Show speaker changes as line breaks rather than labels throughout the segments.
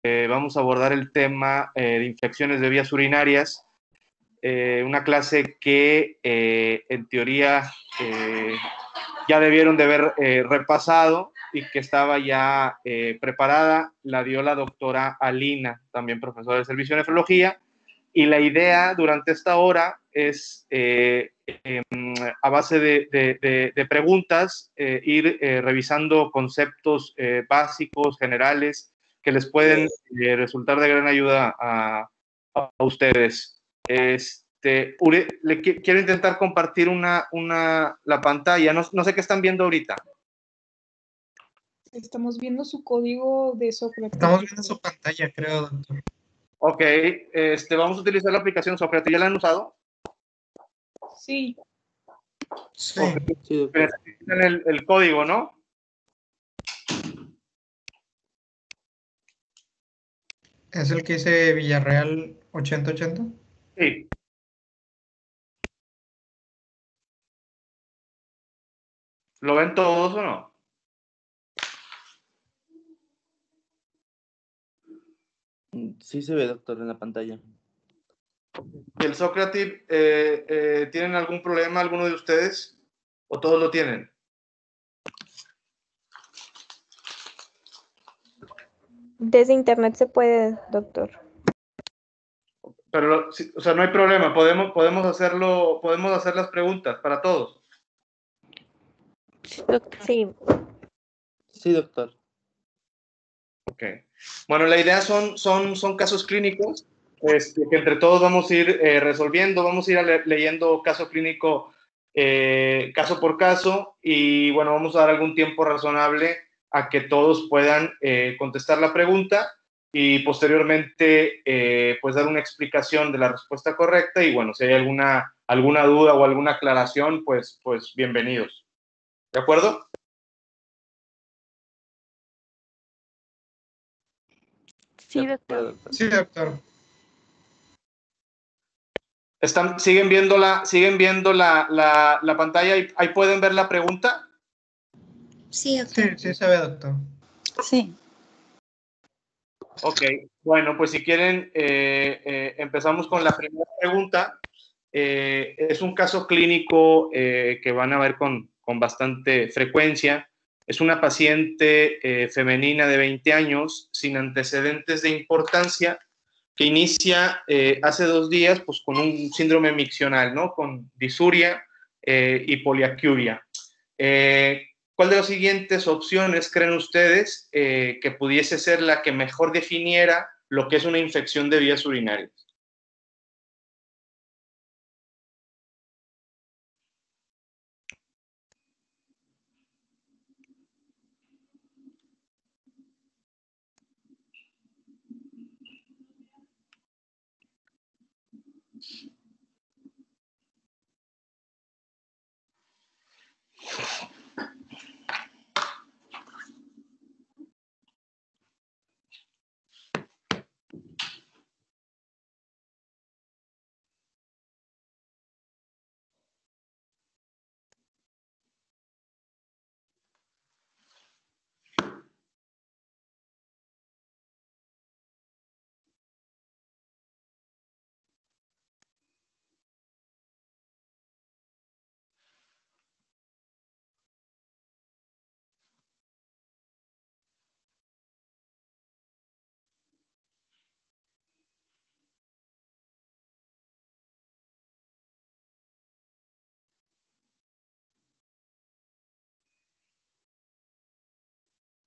Vamos a abordar el tema de infecciones de vías urinarias, una clase que en teoría ya debieron de haber repasado y que estaba ya preparada. La dio la doctora Alina, también profesora de servicio de nefrología, y la idea durante esta hora es, a base de preguntas, ir revisando conceptos básicos, generales, que les pueden resultar de gran ayuda a ustedes. Quiero intentar compartir la pantalla. No sé qué están viendo ahorita.
Estamos viendo su código de Sócrates.
Estamos viendo su pantalla, creo, doctor.
Ok, vamos a utilizar la aplicación Sócrates. ¿Ya la han usado?
Sí.
Sí.
Okay.
Sí,
necesitan el código, ¿no?
¿Es el que dice Villarreal 8080?
Sí. ¿Lo ven todos o no?
sí se ve, doctor, en la pantalla.
¿El Sócrates tienen algún problema alguno de ustedes? ¿O todos lo tienen?
Desde internet se puede, doctor.
Pero, o sea, no hay problema. Podemos hacer las preguntas para todos.
Sí.
Sí, doctor.
Ok. Bueno, la idea son casos clínicos que entre todos vamos a ir resolviendo, vamos a ir leyendo caso clínico caso por caso y bueno, vamos a dar algún tiempo razonable a que todos puedan contestar la pregunta y posteriormente pues dar una explicación de la respuesta correcta y bueno, si hay alguna duda o alguna aclaración, pues bienvenidos. ¿De acuerdo?
Sí, doctor.
Sí, doctor.
¿Siguen viendo la pantalla? ¿Ahí pueden ver la pregunta?
Sí, doctor. Sí se ve, doctor.
Sí.
Ok, bueno, pues si quieren, empezamos con la primera pregunta. Es un caso clínico que van a ver con bastante frecuencia. Es una paciente femenina de 20 años sin antecedentes de importancia que inicia hace 2 días pues, con un síndrome miccional, ¿no? Con disuria y poliacuria. ¿Cuál de las siguientes opciones creen ustedes que pudiese ser la que mejor definiera lo que es una infección de vías urinarias?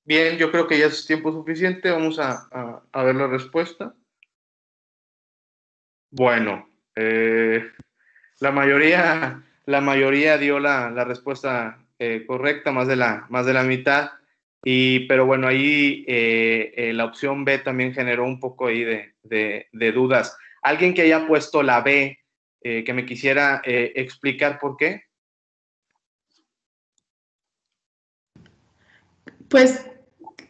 Bien, yo creo que ya es tiempo suficiente. Vamos a ver la respuesta. Bueno, la mayoría dio la respuesta correcta, más de la mitad. Pero bueno, ahí la opción B también generó un poco ahí de dudas. ¿Alguien que haya puesto la B que me quisiera explicar por qué?
Pues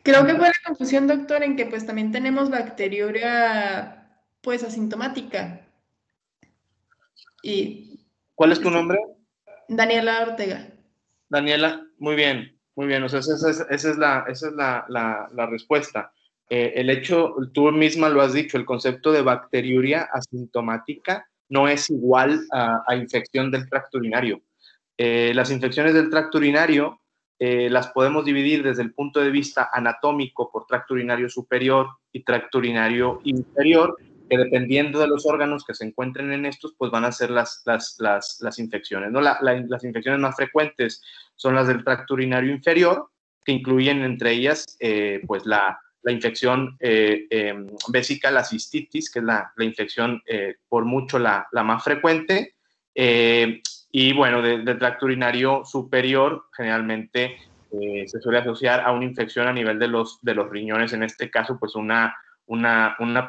creo que fue la confusión, doctor, en que pues también tenemos bacteriuria pues asintomática. Y
¿Cuál es tu nombre?
Daniela Ortega.
Daniela, muy bien, muy bien. O sea, esa es la respuesta. El hecho, tú misma lo has dicho, el concepto de bacteriuria asintomática no es igual a infección del tracto urinario. Las infecciones del tracto urinario las podemos dividir desde el punto de vista anatómico por tracto urinario superior y tracto urinario inferior, que dependiendo de los órganos que se encuentren en estos, pues van a ser las infecciones, ¿no? Las infecciones más frecuentes son las del tracto urinario inferior, que incluyen entre ellas, pues la infección vésica, la cistitis, que es la infección por mucho la más frecuente, y bueno, del tracto urinario superior generalmente se suele asociar a una infección a nivel de los riñones, en este caso pues una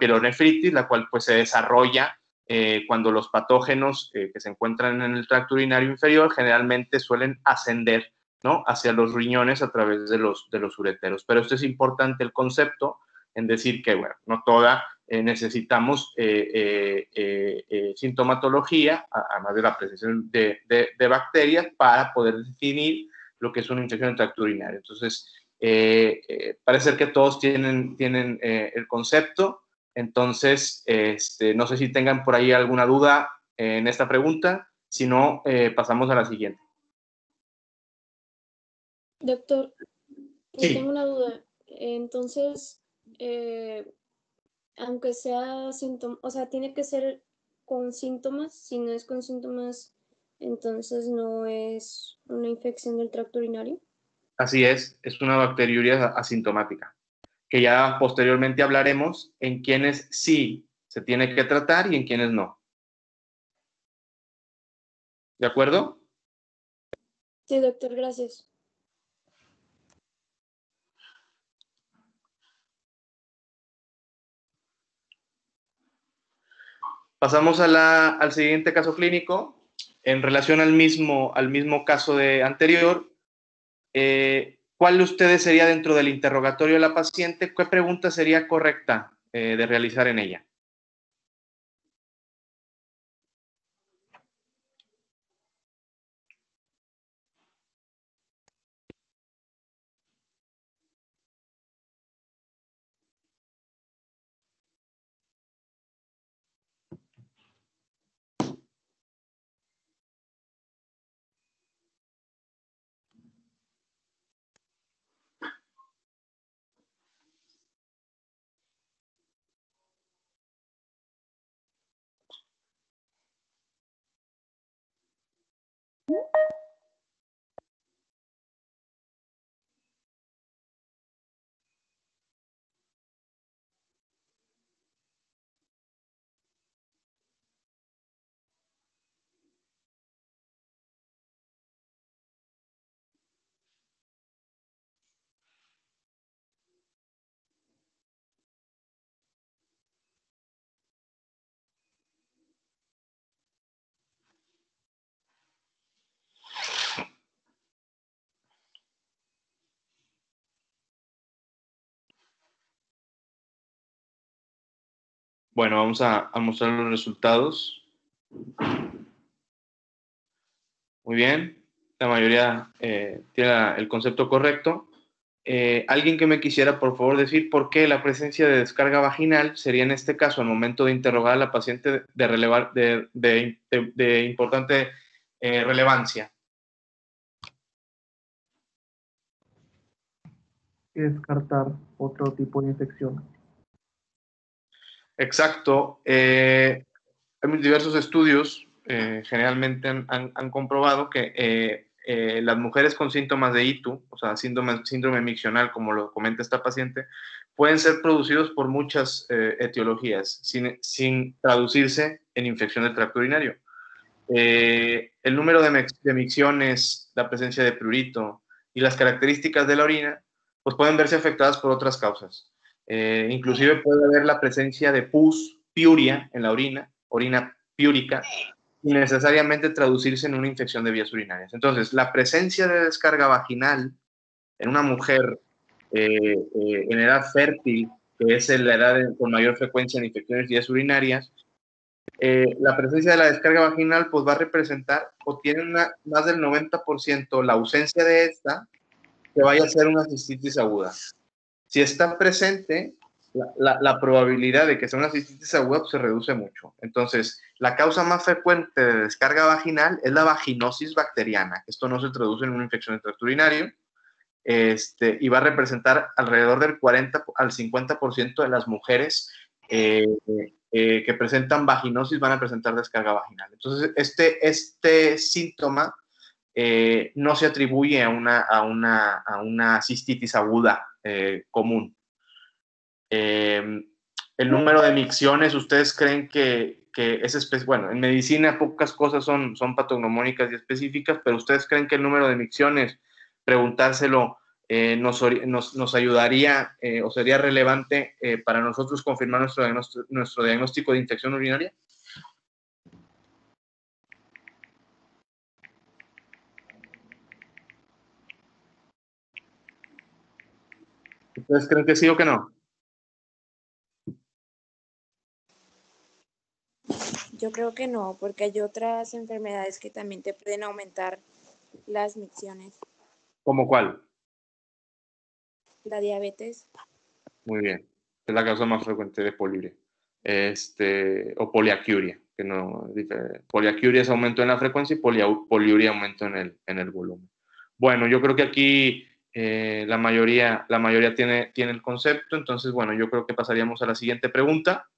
pielonefritis, la cual pues se desarrolla cuando los patógenos que se encuentran en el tracto urinario inferior generalmente suelen ascender, ¿no?, hacia los riñones a través de los ureteros. Pero esto es importante el concepto en decir que, bueno, no toda necesitamos sintomatología, además de la presencia de bacterias, para poder definir lo que es una infección del tracto urinario. Entonces, parece ser que todos tienen el concepto. Entonces, no sé si tengan por ahí alguna duda en esta pregunta. Si no, pasamos a la siguiente.
Doctor, yo
Sí.
tengo una duda. Entonces, aunque sea síntoma, o sea, tiene que ser con síntomas. Si no es con síntomas, entonces no es una infección del tracto urinario.
Así es una bacteriuria asintomática, que ya posteriormente hablaremos en quienes sí se tiene que tratar y en quienes no. ¿De acuerdo?
Sí, doctor, gracias.
Pasamos al siguiente caso clínico. En relación al mismo caso anterior, ¿cuál de ustedes sería dentro del interrogatorio de la paciente? ¿Qué pregunta sería correcta de realizar en ella? Bueno, vamos a mostrar los resultados. Muy bien, la mayoría tiene el concepto correcto. Alguien que me quisiera, por favor, decir por qué la presencia de descarga vaginal sería en este caso, al momento de interrogar a la paciente, de importante relevancia.
Y descartar otro tipo de infección.
Exacto. Hay diversos estudios, generalmente han comprobado que las mujeres con síntomas de ITU, o sea, síndrome miccional, como lo comenta esta paciente, pueden ser producidos por muchas etiologías, sin traducirse en infección del tracto urinario. El número de micciones, la presencia de prurito y las características de la orina, pues pueden verse afectadas por otras causas. Inclusive puede haber la presencia de pus, piuria en la orina piúrica, sin necesariamente traducirse en una infección de vías urinarias. Entonces, la presencia de descarga vaginal en una mujer en edad fértil, que es la edad con mayor frecuencia en infecciones de vías urinarias, la presencia de la descarga vaginal pues va a representar o tiene más del 90% la ausencia de esta que vaya a ser una cistitis aguda. Si está presente, la probabilidad de que sea una cistitis aguda pues, se reduce mucho. Entonces, la causa más frecuente de descarga vaginal es la vaginosis bacteriana. Esto no se traduce en una infección del tracto urinario. Y va a representar alrededor del 40 al 50% de las mujeres que presentan vaginosis van a presentar descarga vaginal. Entonces, este síntoma no se atribuye a una cistitis aguda común. El número de micciones, ¿ustedes creen que es específico? Bueno, en medicina pocas cosas son patognomónicas y específicas, pero ¿ustedes creen que el número de micciones, preguntárselo, nos ayudaría o sería relevante para nosotros confirmar nuestro diagnóstico de infección urinaria? ¿Ustedes creen que sí o que no?
Yo creo que no, porque hay otras enfermedades que también te pueden aumentar las micciones.
¿Cómo cuál?
La diabetes.
Muy bien. Es la causa más frecuente de poliuria. O poliacuria. Que no, poliacuria es aumento en la frecuencia y poliuria aumento en el volumen. Bueno, yo creo que aquí la mayoría tiene el concepto. Entonces, bueno, yo creo que pasaríamos a la siguiente pregunta.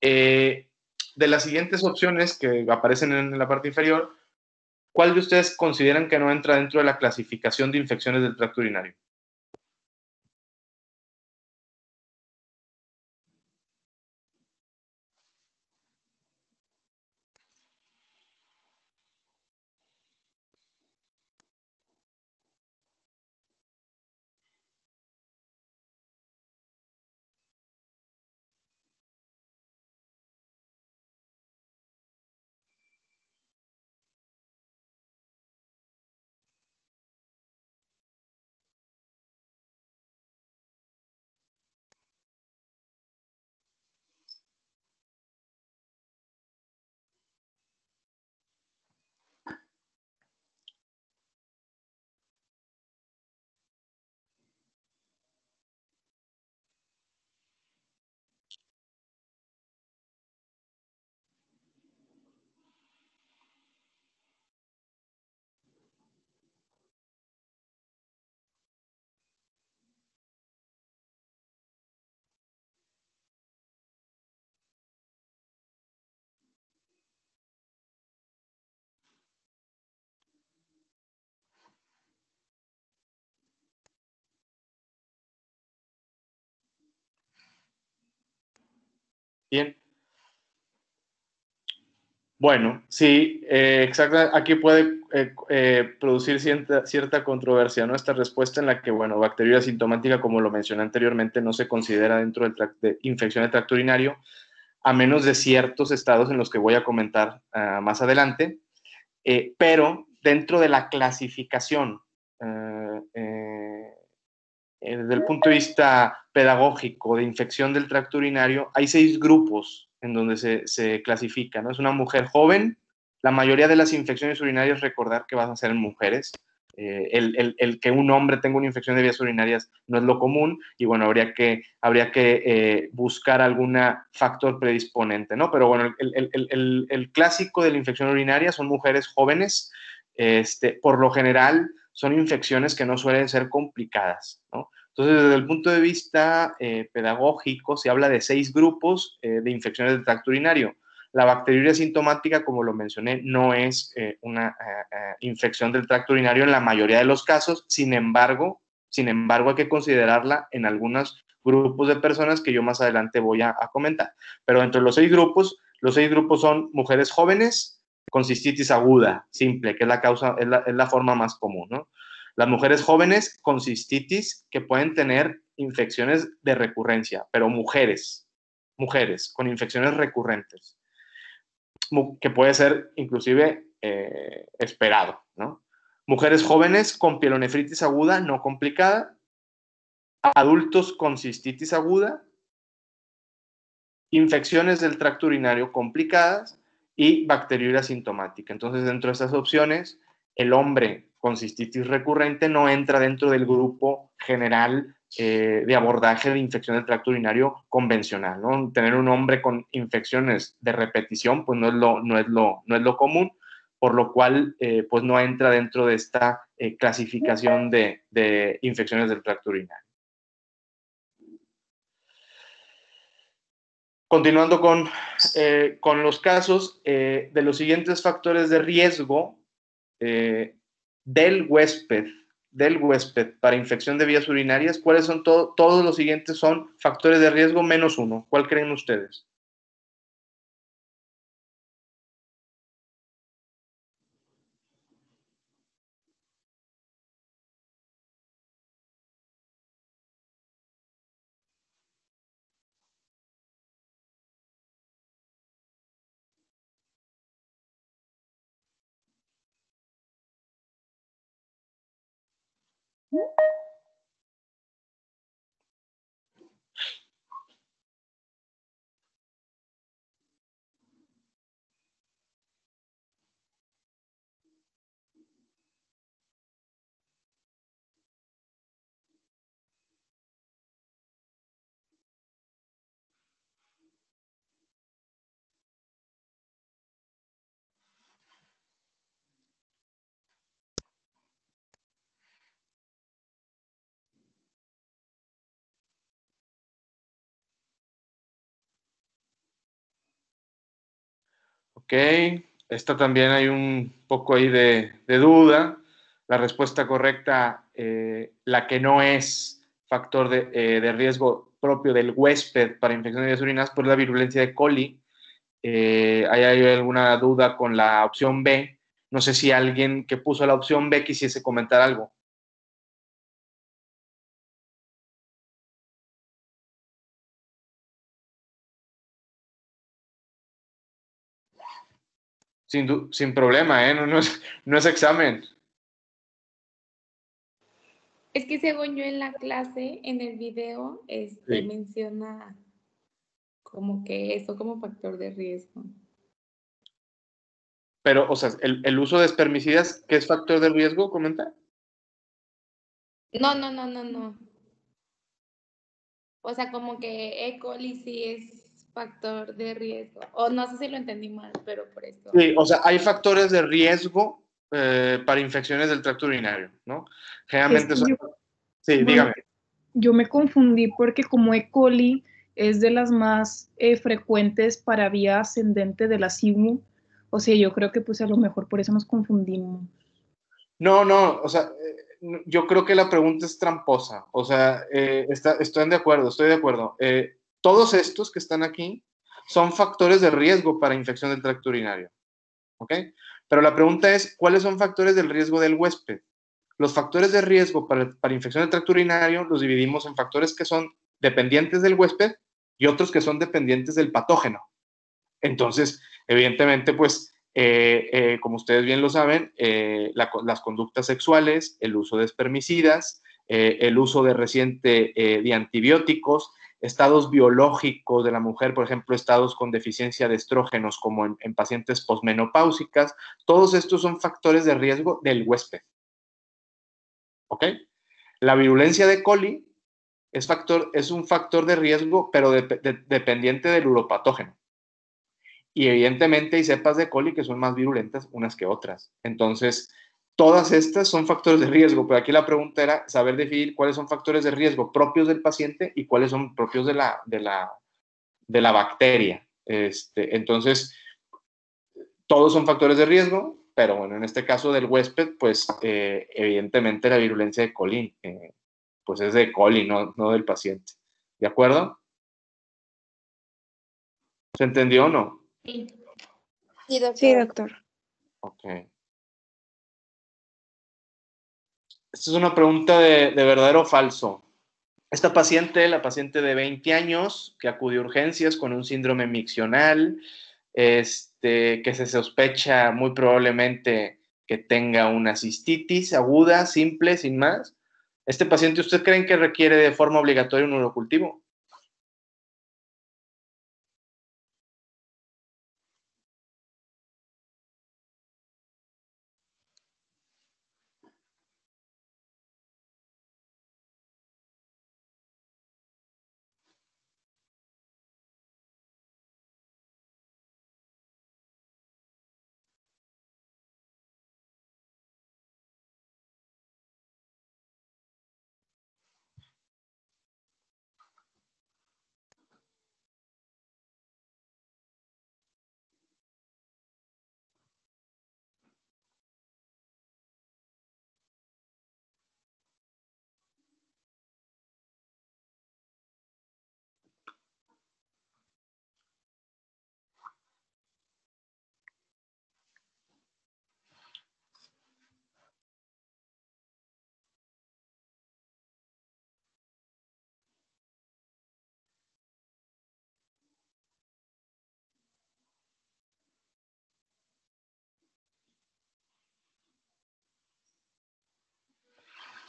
De las siguientes opciones que aparecen en la parte inferior, ¿cuál de ustedes consideran que no entra dentro de la clasificación de infecciones del tracto urinario? Bien. Bueno, sí, exacto. Aquí puede producir cierta controversia, ¿no? Esta respuesta en la que, bueno, bacteriuria asintomática, como lo mencioné anteriormente, no se considera dentro de infección de tracto urinario, a menos de ciertos estados en los que voy a comentar más adelante. Pero dentro de la clasificación, desde el punto de vista pedagógico de infección del tracto urinario, hay 6 grupos en donde se clasifica, ¿no? Es una mujer joven. La mayoría de las infecciones urinarias, recordar que van a ser en mujeres. El que un hombre tenga una infección de vías urinarias no es lo común y bueno, habría que buscar algún factor predisponente, ¿no? Pero bueno, el clásico de la infección urinaria son mujeres jóvenes. Por lo general son infecciones que no suelen ser complicadas, ¿no? Entonces, desde el punto de vista pedagógico, se habla de 6 grupos de infecciones del tracto urinario. La bacteriuria asintomática, como lo mencioné, no es una infección del tracto urinario en la mayoría de los casos. Sin embargo, hay que considerarla en algunos grupos de personas que yo más adelante voy a comentar. Pero entre los 6 grupos son mujeres jóvenes con cistitis aguda, simple, que es la forma más común, ¿no? Las mujeres jóvenes con cistitis que pueden tener infecciones de recurrencia, pero mujeres con infecciones recurrentes, que puede ser inclusive esperado, ¿no? Mujeres jóvenes con pielonefritis aguda no complicada, adultos con cistitis aguda, infecciones del tracto urinario complicadas y bacteriuria asintomática. Entonces, dentro de estas opciones, el hombre con cistitis recurrente no entra dentro del grupo general de abordaje de infección del tracto urinario convencional, ¿no? Tener un hombre con infecciones de repetición, pues no es lo común, por lo cual, pues no entra dentro de esta clasificación de infecciones del tracto urinario. Continuando con los casos de los siguientes factores de riesgo del huésped para infección de vías urinarias, ¿cuáles son todos los siguientes son factores de riesgo menos uno? ¿Cuál creen ustedes? Ok, esta también hay un poco ahí de duda. La respuesta correcta, la que no es factor de riesgo propio del huésped para infección de vías urinarias, pues la virulencia de coli. ¿Hay alguna duda con la opción B? No sé si alguien que puso la opción B quisiese comentar algo. Sin problema, ¿eh? No es examen.
Es que según yo en la clase, en el video,
Sí.
menciona como que eso como factor de riesgo.
Pero, o sea, el uso de espermicidas, ¿qué es factor de riesgo? ¿Comenta?
No. O sea, como que E. coli sí es factor de riesgo. O no sé si lo entendí mal, pero por eso.
Sí, o sea, hay factores de riesgo para infecciones del tracto urinario, ¿no? Generalmente
Es que
son... Sí,
bueno,
dígame.
yo me confundí porque como E. coli es de las más frecuentes para vía ascendente de la CIMU, o sea, yo creo que pues a lo mejor por eso nos confundimos.
No, o sea, yo creo que la pregunta es tramposa. O sea, estoy de acuerdo. Todos estos que están aquí son factores de riesgo para infección del tracto urinario, ¿ok? Pero la pregunta es, ¿cuáles son factores del riesgo del huésped? Los factores de riesgo para infección del tracto urinario los dividimos en factores que son dependientes del huésped y otros que son dependientes del patógeno. Entonces, evidentemente, pues, como ustedes bien lo saben, las conductas sexuales, el uso de espermicidas, el uso de reciente de antibióticos, estados biológicos de la mujer, por ejemplo, estados con deficiencia de estrógenos como en pacientes posmenopáusicas, todos estos son factores de riesgo del huésped. ¿Ok? La virulencia de coli es un factor de riesgo, pero dependiente del uropatógeno. Y evidentemente hay cepas de coli que son más virulentas unas que otras. Entonces, todas estas son factores de riesgo, pero aquí la pregunta era saber definir cuáles son factores de riesgo propios del paciente y cuáles son propios de la bacteria. Entonces, todos son factores de riesgo, pero bueno, en este caso del huésped, pues evidentemente la virulencia de coli, pues es de coli, no del paciente. ¿De acuerdo? ¿Se entendió o no?
Sí.
Sí, doctor.
Sí, doctor.
Ok. Esta es una pregunta de verdadero o falso. Esta paciente, la paciente de 20 años, que acudió a urgencias con un síndrome miccional, que se sospecha muy probablemente que tenga una cistitis aguda, simple, sin más. ¿Este paciente usted creen que requiere de forma obligatoria un urocultivo?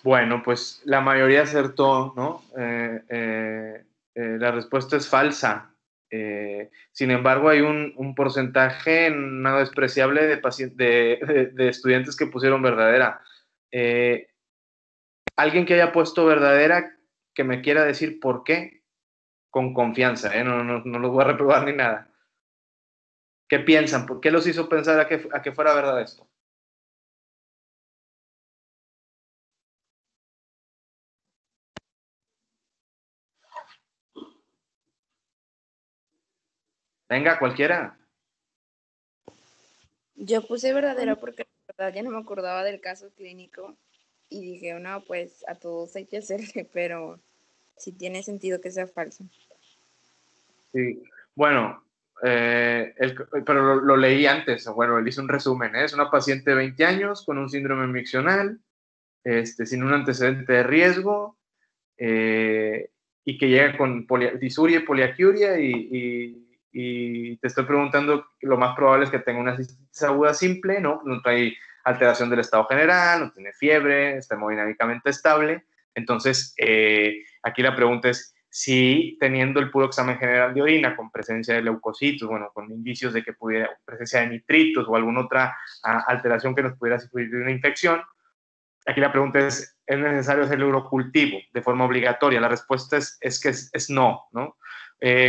Bueno, pues la mayoría acertó, ¿no? La respuesta es falsa. Sin embargo, hay un porcentaje no despreciable de estudiantes que pusieron verdadera. Alguien que haya puesto verdadera, que me quiera decir por qué, con confianza, ¿eh? No los voy a reprobar ni nada. ¿Qué piensan? ¿Por qué los hizo pensar a que fuera verdad esto? Venga, cualquiera.
Yo puse verdadera porque la verdad ya no me acordaba del caso clínico y dije, no, pues a todos hay que hacerle, pero sí tiene sentido que sea falso.
Sí. Bueno, pero lo leí antes. Bueno, él hizo un resumen. ¿Eh? Es una paciente de 20 años con un síndrome miccional, sin un antecedente de riesgo, y que llega con disuria y poliacuria y te estoy preguntando, lo más probable es que tenga una cistitis aguda simple, ¿no? No trae alteración del estado general, no tiene fiebre, está hemodinámicamente estable. Entonces, aquí la pregunta es si teniendo el puro examen general de orina con presencia de leucocitos, bueno, con indicios de que pudiera presencia de nitritos o alguna otra alteración que nos pudiera sugerir una infección. Aquí la pregunta ¿es necesario hacer el urocultivo de forma obligatoria? La respuesta es que es no, ¿no?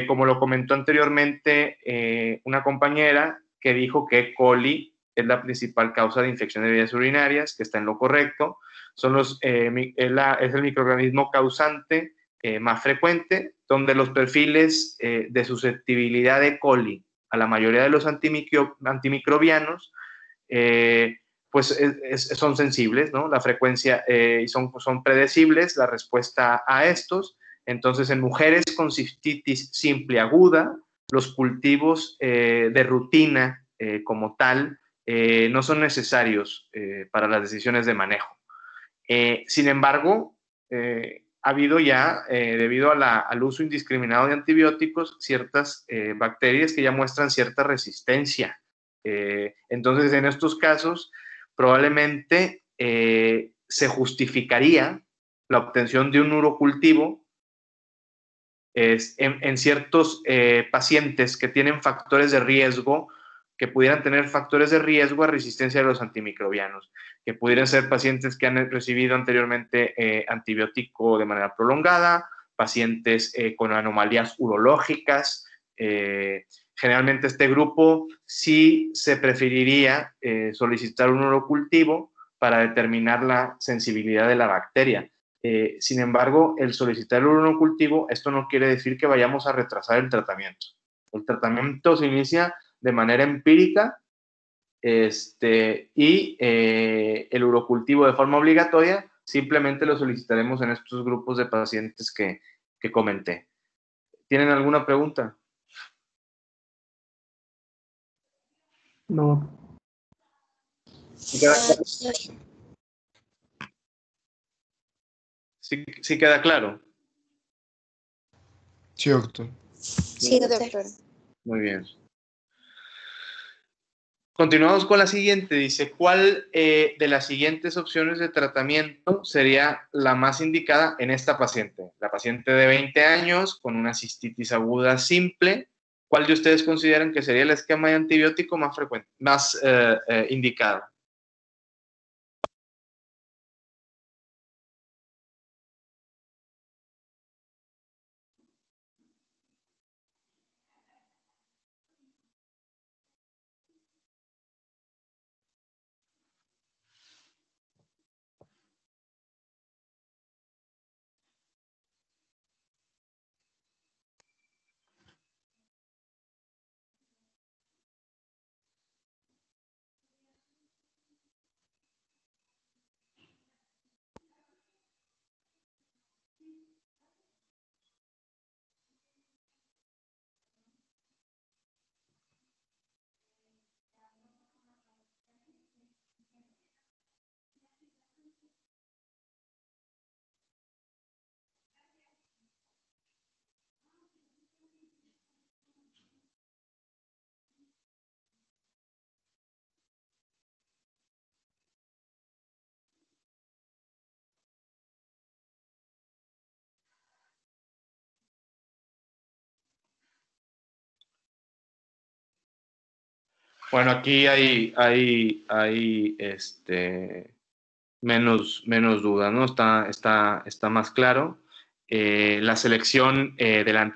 Como lo comentó anteriormente una compañera que dijo que E. coli es la principal causa de infección de vías urinarias, que está en lo correcto. Es el microorganismo causante más frecuente, donde los perfiles de susceptibilidad de E. coli a la mayoría de los antimicrobianos pues son sensibles, ¿no? La frecuencia son predecibles, la respuesta a estos. Entonces, en mujeres con cistitis simple aguda, los cultivos de rutina como tal no son necesarios para las decisiones de manejo. Sin embargo, ha habido ya, debido al uso indiscriminado de antibióticos, ciertas bacterias que ya muestran cierta resistencia. Entonces, en estos casos, probablemente se justificaría la obtención de un urocultivo en ciertos pacientes que tienen factores de riesgo, que pudieran tener factores de riesgo a resistencia de los antimicrobianos, que pudieran ser pacientes que han recibido anteriormente antibiótico de manera prolongada, pacientes con anomalías urológicas. Generalmente este grupo sí se preferiría solicitar un urocultivo para determinar la sensibilidad de la bacteria. Sin embargo, el solicitar el urocultivo, esto no quiere decir que vayamos a retrasar el tratamiento. El tratamiento se inicia de manera empírica y el urocultivo de forma obligatoria simplemente lo solicitaremos en estos grupos de pacientes que comenté. ¿Tienen alguna pregunta?
No.
¿Sí queda claro?
Sí, doctor.
Sí, doctor.
Muy bien. Continuamos con la siguiente. Dice, ¿cuál de las siguientes opciones de tratamiento sería la más indicada en esta paciente? La paciente de 20 años con una cistitis aguda simple. ¿Cuál de ustedes consideran que sería el esquema de antibiótico más frecuente, más indicado? Bueno, aquí hay menos duda, ¿no? Está más claro. La selección de la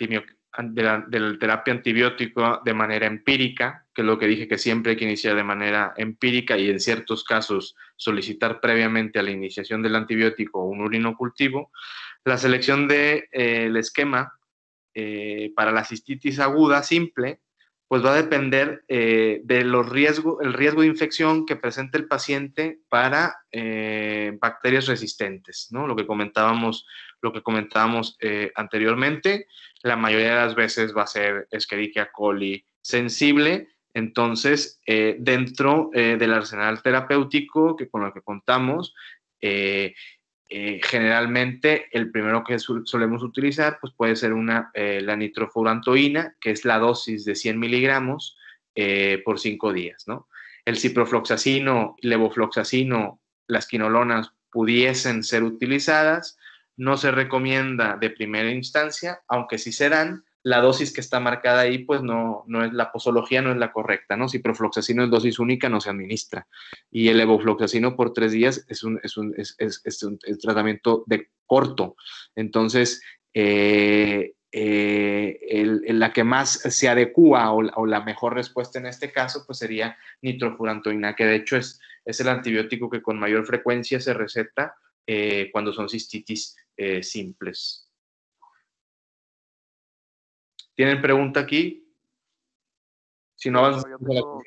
terapia antibiótica de manera empírica, que es lo que dije que siempre hay que iniciar de manera empírica y en ciertos casos solicitar previamente a la iniciación del antibiótico un urinocultivo. La selección del esquema para la cistitis aguda simple, pues va a depender el riesgo de infección que presente el paciente para bacterias resistentes, ¿no? Lo que comentábamos anteriormente, la mayoría de las veces va a ser Escherichia coli sensible. Entonces, dentro del arsenal terapéutico con el que contamos, generalmente el primero que solemos utilizar pues puede ser la nitrofurantoína, que es la dosis de 100 miligramos por 5 días, ¿no? El ciprofloxacino, levofloxacino, las quinolonas pudiesen ser utilizadas. No se recomienda de primera instancia, aunque sí serán. La dosis que está marcada ahí, pues no es la posología, no es la correcta, ¿no? Ciprofloxacino es dosis única, no se administra. Y el levofloxacino por 3 días es un tratamiento de corto. Entonces, la que más se adecua o la mejor respuesta en este caso, pues sería nitrofurantoína, que de hecho es el antibiótico que con mayor frecuencia se receta cuando son cistitis simples. ¿Tienen pregunta aquí? Si no avanzamos.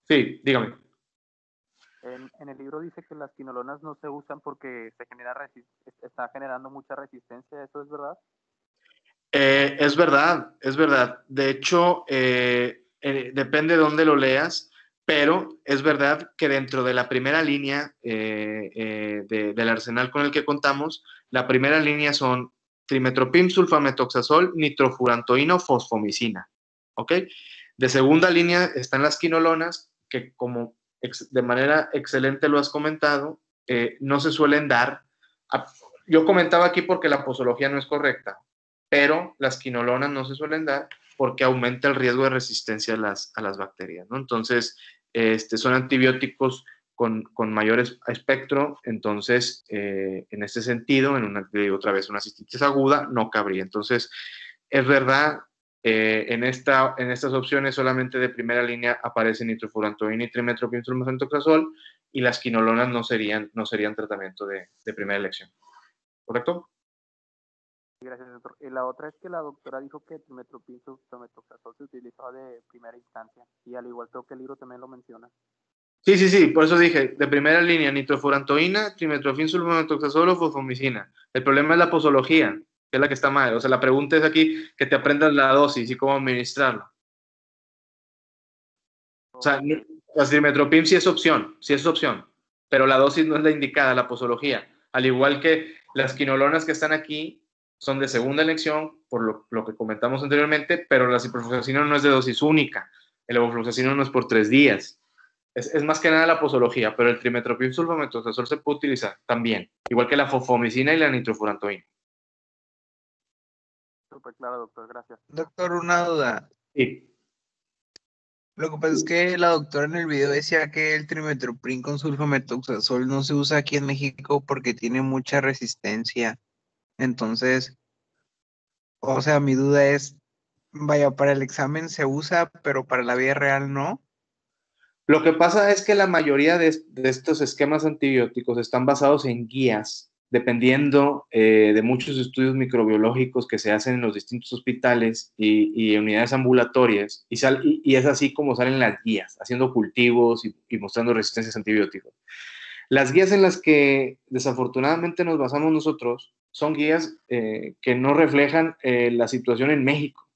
Sí, dígame.
En el libro dice que las quinolonas no se usan porque está generando mucha resistencia. ¿Eso es verdad?
Es verdad. De hecho, depende de dónde lo leas, pero es verdad que dentro de la primera línea del arsenal con el que contamos, la primera línea son trimetoprim, sulfametoxazol, nitrofurantoína, fosfomicina. ¿Ok? De segunda línea están las quinolonas, que como de manera excelente lo has comentado, no se suelen dar. Yo comentaba aquí porque la posología no es correcta, pero las quinolonas no se suelen dar porque aumenta el riesgo de resistencia a las bacterias, ¿no? Entonces, son antibióticos con mayor espectro, entonces, en este sentido, otra vez, una cistitis aguda no cabría. Entonces, es verdad, en estas opciones solamente de primera línea aparecen nitrofurantoína y trimetoprim, sulfametoxazol, y las quinolonas no serían tratamiento de primera elección. ¿Correcto?
Gracias, doctor. Y la otra es que la doctora dijo que trimetoprim, sulfametoxazol se utilizaba de primera instancia, y al igual creo que el libro también lo menciona.
Sí, por eso dije, de primera línea, nitrofurantoína, trimetoprim, sulfametoxazol o fosfomicina. El problema es la posología, que es la que está mal. O sea, la pregunta es aquí que te aprendas la dosis y cómo administrarlo. O sea, la trimetoprim sí es opción, pero la dosis no es la indicada, la posología. Al igual que las quinolonas que están aquí son de segunda elección, por lo que comentamos anteriormente, pero la ciprofloxacino no es de dosis única. El levofloxacino no es por 3 días. Es más que nada la posología, pero el trimetoprim sulfametoxazol se puede utilizar también, igual que la fosfomicina y la nitrofurantoína.
Súper claro, doctor, gracias.
Doctor, una duda.
Sí.
Lo que pasa es que la doctora en el video decía que el trimetoprim con sulfametoxazol no se usa aquí en México porque tiene mucha resistencia. Entonces, o sea, mi duda es, vaya, para el examen se usa, pero para la vida real no.
Lo que pasa es que la mayoría de estos esquemas antibióticos están basados en guías, dependiendo de muchos estudios microbiológicos que se hacen en los distintos hospitales y unidades ambulatorias, y es así como salen las guías, haciendo cultivos y mostrando resistencias a antibióticos. Las guías en las que desafortunadamente nos basamos nosotros son guías que no reflejan la situación en México.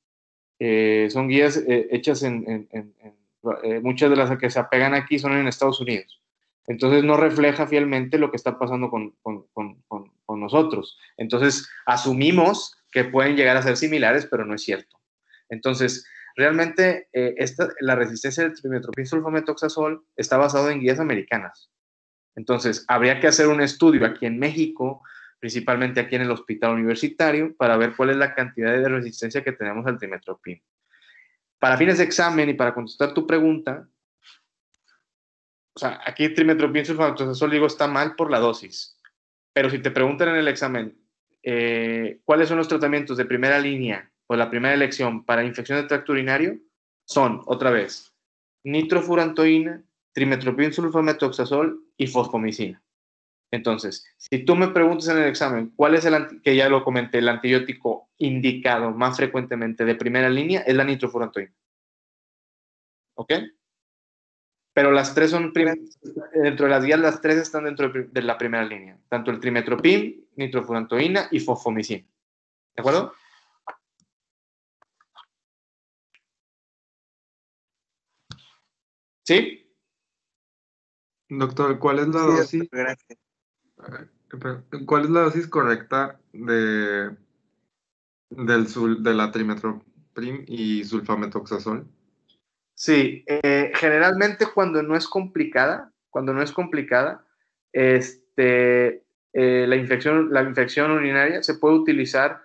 Son guías hechas muchas de las que se apegan aquí son en Estados Unidos. Entonces no refleja fielmente lo que está pasando con nosotros. Entonces asumimos que pueden llegar a ser similares, pero no es cierto. Entonces, realmente la resistencia del trimetoprim sulfametoxazol está basada en guías americanas. Entonces, habría que hacer un estudio aquí en México, principalmente aquí en el hospital universitario, para ver cuál es la cantidad de resistencia que tenemos al trimetoprim. para fines de examen y para contestar tu pregunta, o sea, aquí trimetoprim sulfamethoxazol digo está mal por la dosis, pero si te preguntan en el examen cuáles son los tratamientos de primera línea o la primera elección para infección del tracto urinario, son, otra vez, nitrofurantoína, trimetoprim sulfamethoxazol y fosfomicina. Entonces, si tú me preguntas en el examen cuál es que ya lo comenté, el antibiótico indicado más frecuentemente de primera línea, es la nitrofurantoína. ¿Ok? Pero las tres son, dentro de las guías, las tres están dentro de la primera línea. Tanto el trimetoprim, nitrofurantoína y fosfomicina. ¿De acuerdo? ¿Sí?
Doctor, ¿cuál es la
Sí,
dosis?
doctor, gracias.
¿Cuál es la dosis correcta de la trimetoprim y sulfamethoxazol?
Sí, generalmente cuando no es complicada, la infección urinaria se puede utilizar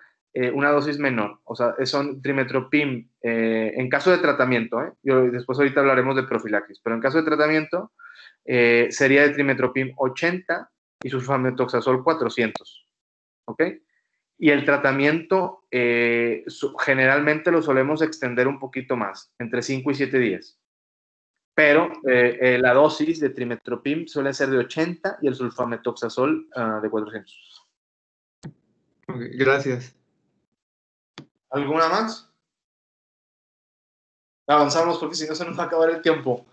una dosis menor, o sea, son trimetoprim, en caso de tratamiento, después ahorita hablaremos de profilaxis, pero en caso de tratamiento sería de trimetoprim 80 y sulfamethoxazol 400, ¿ok? Y el tratamiento generalmente lo solemos extender un poquito más, entre 5 y 7 días. Pero la dosis de trimetoprim suele ser de 80 y el sulfamethoxazol de 400.
Okay, gracias.
¿Alguna más? Avanzamos porque si no se nos va a acabar el tiempo.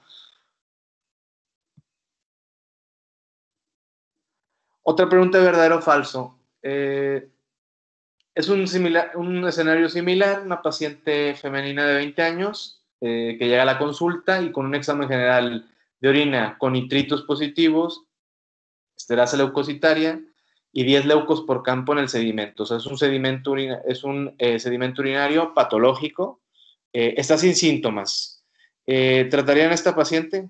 Otra pregunta de verdadero o falso. Es un escenario similar, una paciente femenina de 20 años que llega a la consulta y con un examen general de orina con nitritos positivos, esterasa leucocitaria y 10 leucos por campo en el sedimento. O sea, es un sedimento urinario patológico. Está sin síntomas. ¿Tratarían a esta paciente?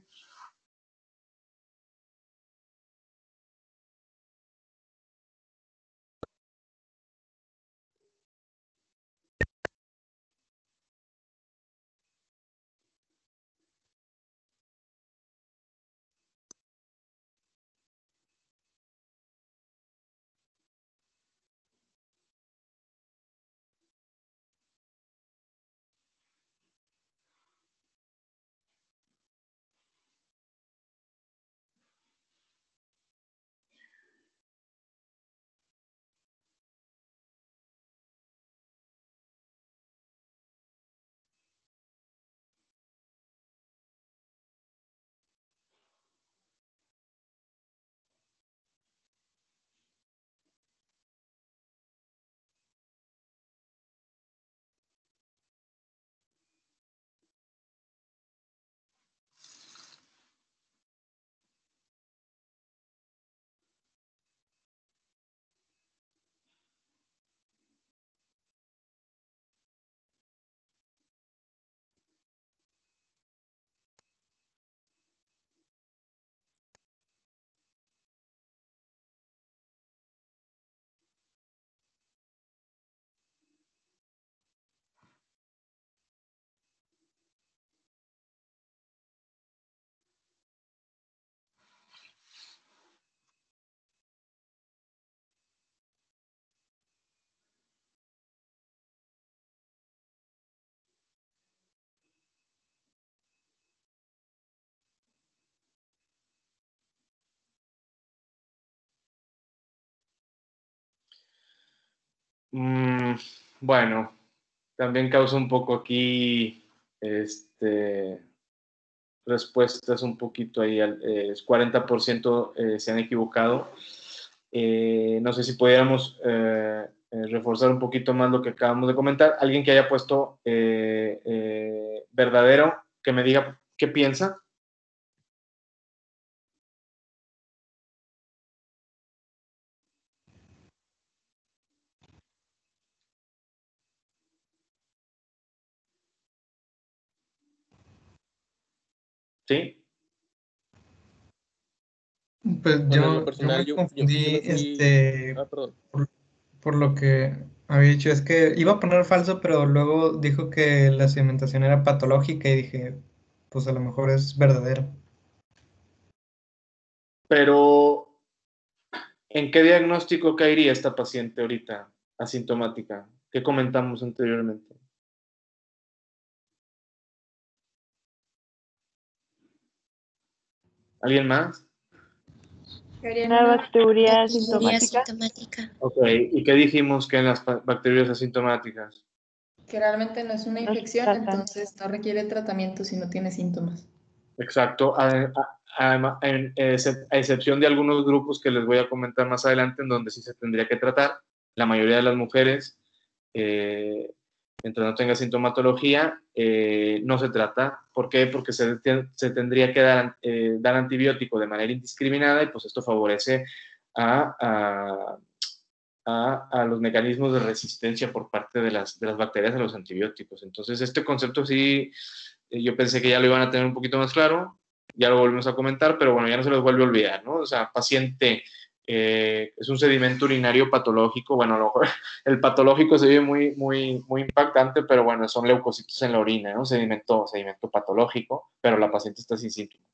Bueno, también causa un poco aquí respuestas un poquito ahí, 40% se han equivocado. No sé si pudiéramos reforzar un poquito más lo que acabamos de comentar. Alguien que haya puesto verdadero, que me diga qué piensa. ¿Sí?
Pues
Bueno, en lo
yo
personal,
me
yo
confundí
no fui... perdón.
por lo que Había dicho, es que iba a poner falso, pero luego dijo que la sedimentación era patológica y dije, pues a lo mejor es verdadero.
Pero, ¿en qué diagnóstico caería esta paciente ahorita, asintomática? ¿Qué comentamos anteriormente? ¿Alguien más?
Una bacteria
Bacteria
asintomática.
asintomática.
Ok, ¿y qué dijimos que en las bacterias asintomáticas?
Que realmente no es una
No se
infección,
tratan.
entonces no requiere tratamiento si no tiene síntomas.
Exacto, a excepción de algunos grupos que les voy a comentar más adelante, en donde sí se tendría que tratar. La mayoría de las mujeres, mientras no tenga sintomatología, no se trata. ¿Por qué? Porque se tendría que dar antibiótico de manera indiscriminada y pues esto favorece a, a los mecanismos de resistencia por parte de las bacterias a los antibióticos. Entonces, este concepto sí, yo pensé que ya lo iban a tener un poquito más claro, ya lo volvimos a comentar, pero bueno, ya no se los vuelve a olvidar, ¿no? O sea, paciente es un sedimento urinario patológico, bueno, a lo mejor el patológico se ve muy impactante, pero bueno, son leucocitos en la orina, ¿no? Sedimento patológico, pero la paciente está sin síntomas.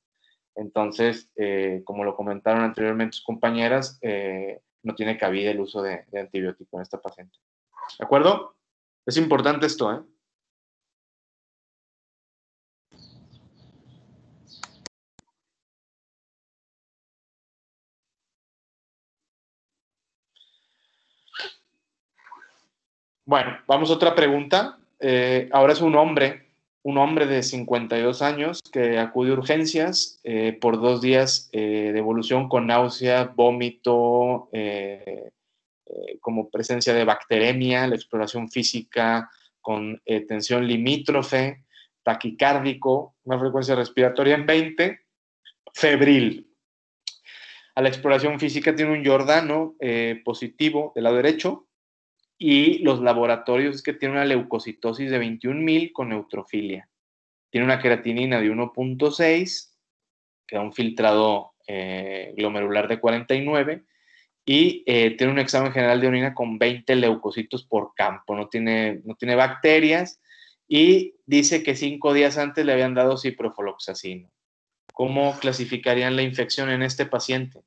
Entonces, como lo comentaron anteriormente sus compañeras, no tiene cabida el uso de antibiótico en esta paciente. ¿De acuerdo? Es importante esto, ¿eh? Bueno, vamos a otra pregunta. Ahora es un hombre de 52 años que acude a urgencias por 2 días de evolución con náusea, vómito, como presencia de bacteremia, la exploración física con tensión limítrofe, taquicárdico, una frecuencia respiratoria en 20, febril. A la exploración física tiene un Giordano positivo del lado derecho y los laboratorios es que tiene una leucocitosis de 21,000 con neutrofilia. Tiene una creatinina de 1.6, que da un filtrado glomerular de 49 y tiene un examen general de orina con 20 leucocitos por campo, no tiene bacterias y dice que 5 días antes le habían dado ciprofloxacino. ¿Cómo clasificarían la infección en este paciente?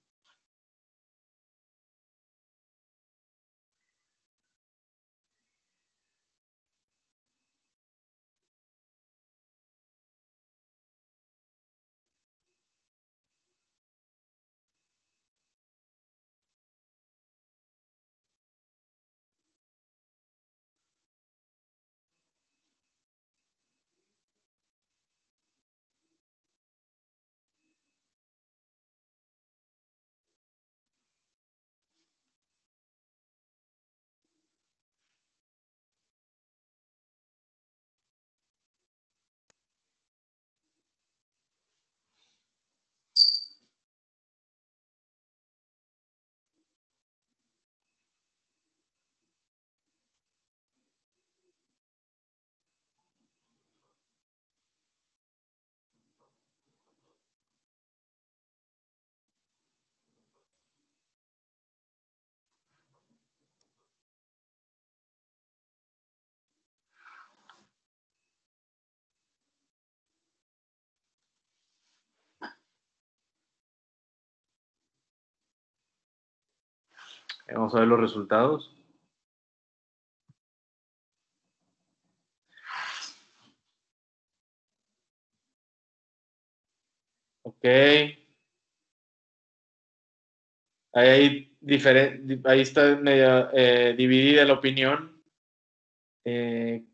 Vamos a ver los resultados. Ok. Ahí está medio dividida la opinión. ¿Quién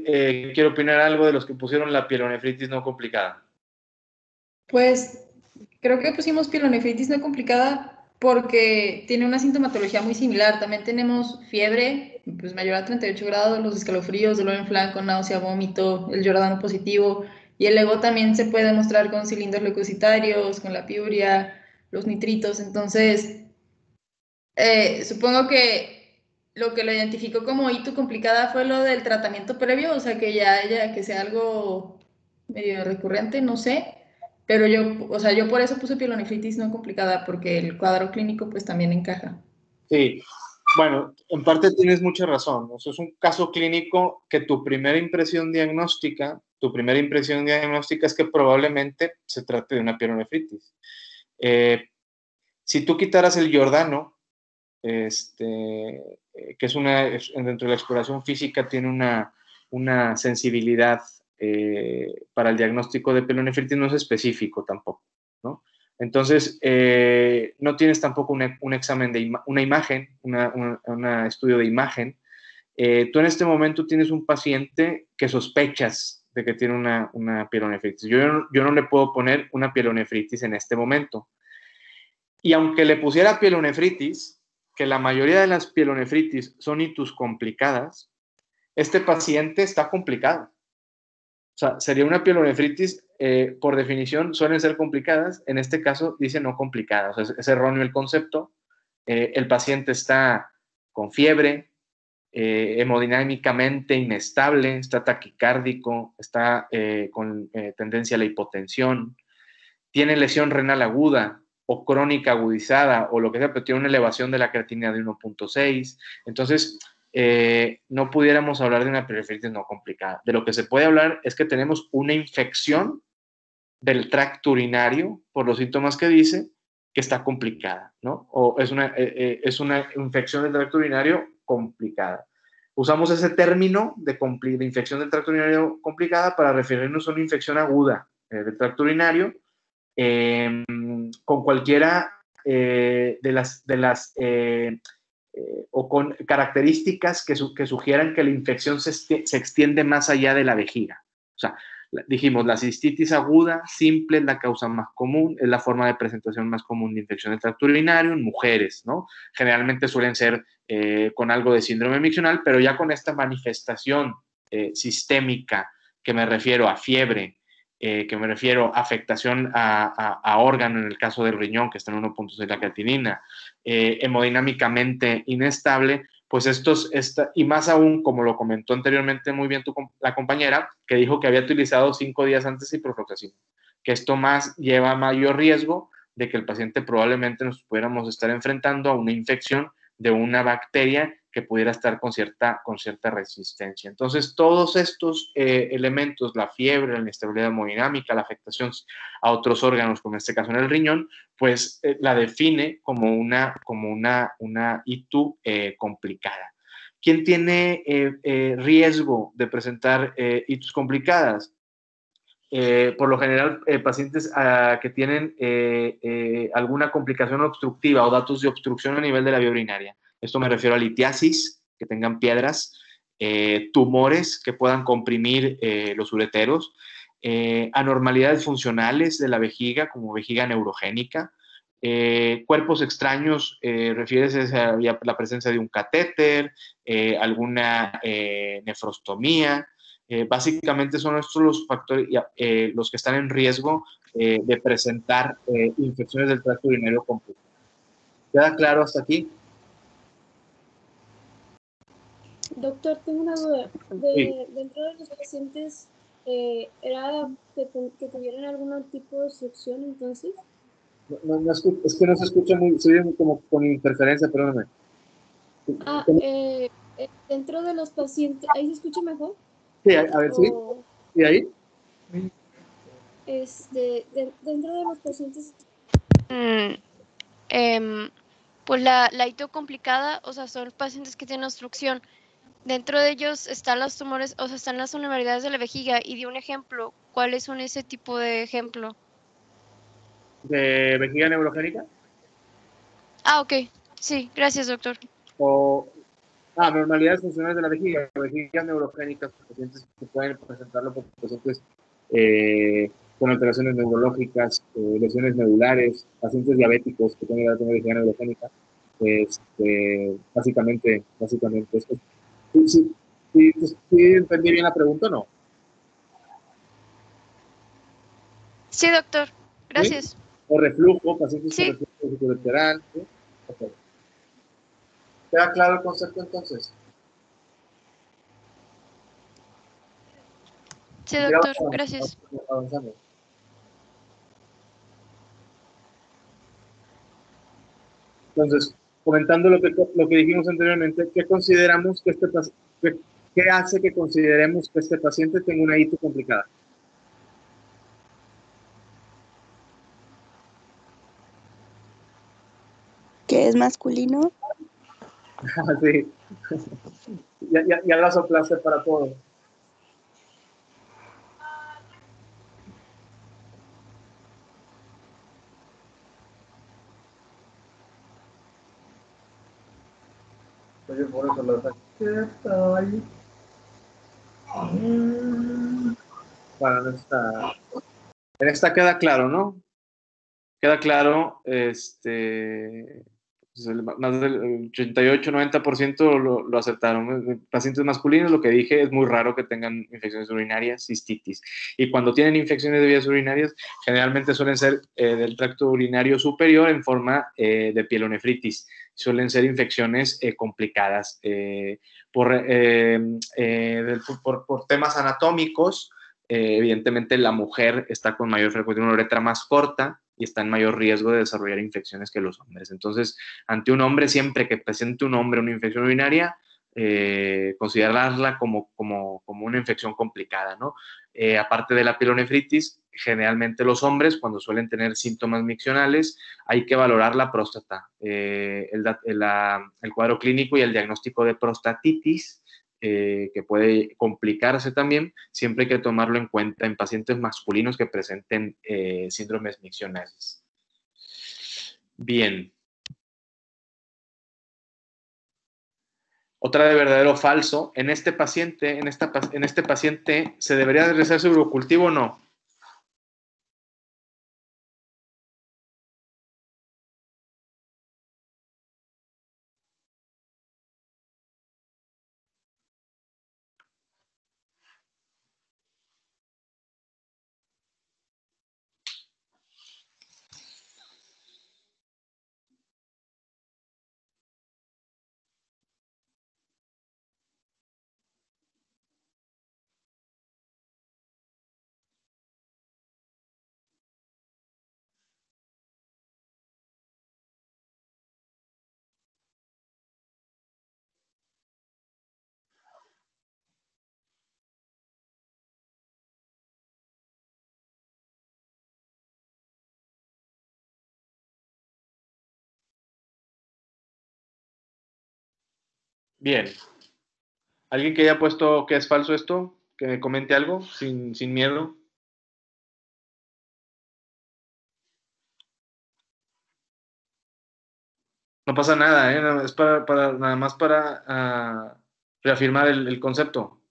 quiere opinar algo de los que pusieron la pielonefritis no complicada?
Pues creo que pusimos pielonefritis no complicada porque tiene una sintomatología muy similar. También tenemos fiebre, pues mayor a 38 grados, los escalofríos, dolor en flanco, náusea, vómito, el Giordano positivo. Y el ego también se puede mostrar con cilindros leucocitarios, con la piuria, los nitritos. Entonces, supongo que lo que lo identificó como hito complicada fue lo del tratamiento previo, o sea, que ya que sea algo medio recurrente, no sé. Pero yo, o sea, yo por eso puse pielonefritis no complicada, porque el cuadro clínico pues también encaja.
Sí, Bueno, en parte tienes mucha razón. O sea, es un caso clínico que tu primera impresión diagnóstica es que probablemente se trate de una pielonefritis. Si tú quitaras el Giordano, que es dentro de la exploración física, tiene una sensibilidad para el diagnóstico de pielonefritis, no es específico tampoco, ¿no? Entonces, no tienes tampoco un examen de una imagen, un estudio de imagen. Tú en este momento tienes un paciente que sospechas de que tiene una pielonefritis. Yo no le puedo poner una pielonefritis en este momento. Y aunque le pusiera pielonefritis, que la mayoría de las pielonefritis son itus complicadas, este paciente está complicado. O sea, sería una pielonefritis, por definición, suelen ser complicadas. En este caso, dice no complicadas. O sea, es erróneo el concepto. El paciente está con fiebre, hemodinámicamente inestable, está taquicárdico, está con tendencia a la hipotensión, tiene lesión renal aguda o crónica agudizada o lo que sea, pero tiene una elevación de la creatinina de 1.6. Entonces, no pudiéramos hablar de una pielonefritis no complicada. De lo que se puede hablar es que tenemos una infección del tracto urinario, por los síntomas que dice, que está complicada, ¿no? O es una infección del tracto urinario complicada. Usamos ese término de infección del tracto urinario complicada para referirnos a una infección aguda del tracto urinario con cualquiera de las o con características que sugieran que la infección se extiende más allá de la vejiga. O sea, dijimos, la cistitis aguda, simple, es la causa más común, es la forma de presentación más común de infección del tracto urinario en mujeres, ¿no? Generalmente suelen ser con algo de síndrome miccional, pero ya con esta manifestación sistémica, que me refiero a fiebre, que me refiero a afectación a órgano, en el caso del riñón, que está en 1.6 la creatinina, hemodinámicamente inestable, pues y más aún, como lo comentó anteriormente muy bien la compañera, que dijo que había utilizado 5 días antes ciprofloxacina, que esto más lleva a mayor riesgo de que el paciente probablemente nos pudiéramos estar enfrentando a una infección de una bacteria que pudiera estar con cierta resistencia. Entonces, todos estos elementos, la fiebre, la inestabilidad hemodinámica, la afectación a otros órganos, como en este caso en el riñón, pues la define como una ITU complicada. ¿Quién tiene riesgo de presentar ITUs complicadas? Por lo general, pacientes que tienen alguna complicación obstructiva o datos de obstrucción a nivel de la vía urinaria. Esto me refiero a litiasis, que tengan piedras, tumores que puedan comprimir los ureteros, anormalidades funcionales de la vejiga, como vejiga neurogénica, cuerpos extraños, refieres a la presencia de un catéter, alguna nefrostomía. Básicamente son estos los factores, los que están en riesgo de presentar infecciones del tracto urinario completo. ¿Queda claro hasta aquí?
Doctor, tengo una duda.
Sí.
Dentro de los pacientes, ¿era que tuvieran algún tipo de obstrucción entonces?
No, es que no se escucha muy, se oye como con interferencia, perdóname.
Dentro de los pacientes, ¿ahí se escucha mejor?
Sí, a ver, sí. ¿Y ahí?
Dentro de los pacientes, pues la ITO complicada, o sea, son pacientes que tienen obstrucción. Dentro de ellos están los tumores, o sea, están las anormalidades de la vejiga. Y di un ejemplo. ¿Cuáles son ese tipo de ejemplo?
¿De vejiga neurogénica?
Ok. Sí, gracias, doctor.
Anormalidades funcionales de la vejiga neurogénicas, pacientes que pueden presentarlo por pacientes con alteraciones neurológicas, lesiones medulares, pacientes diabéticos que tienen vejiga neurogénica. Básicamente esto. ¿Sí entendí bien la pregunta o no?
Sí, doctor. Gracias.
¿Sí? O reflujo, pacientes con reflujo vesicoureteral. ¿Sí? Okay. ¿Queda claro el concepto entonces?
Sí, doctor. Gracias.
Avanzamos. Entonces, comentando lo que dijimos anteriormente, ¿qué consideramos que qué hace que consideremos que este paciente tenga una ITU complicada?
¿Que es masculino?
Sí. Ya la soplaste para todo. Oye, por eso la saqué. Bueno, en esta queda claro, ¿no? Queda claro, pues más del 88-90% lo aceptaron. Pacientes masculinos, lo que dije, es muy raro que tengan infecciones urinarias, cistitis. Y cuando tienen infecciones de vías urinarias, generalmente suelen ser del tracto urinario superior en forma de pielonefritis. Suelen ser infecciones complicadas por temas anatómicos. Evidentemente, la mujer está con mayor frecuencia, una uretra más corta y está en mayor riesgo de desarrollar infecciones que los hombres. Entonces, ante un hombre, siempre que presente un hombre una infección urinaria, considerarla como una infección complicada, ¿no? Aparte de la pielonefritis, generalmente los hombres, cuando suelen tener síntomas miccionales, hay que valorar la próstata, el cuadro clínico y el diagnóstico de prostatitis, que puede complicarse también, siempre hay que tomarlo en cuenta en pacientes masculinos que presenten síndromes miccionales. Bien. Otra de verdadero o falso, en este paciente, ¿se debería realizar su urocultivo o no? Bien. ¿Alguien que haya puesto que es falso esto? Que me comente algo sin miedo. No pasa nada, ¿eh? Es nada más para reafirmar el concepto.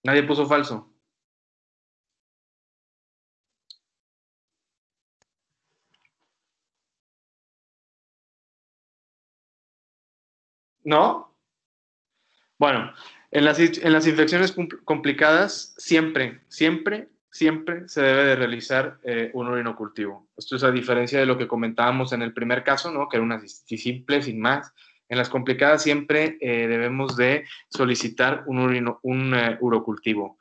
Nadie puso falso. ¿No? Bueno, en las infecciones complicadas, siempre se debe de realizar un urinocultivo. Esto es a diferencia de lo que comentábamos en el primer caso, ¿no? Que era una cistitis simple, sin más. En las complicadas siempre debemos de solicitar un urocultivo.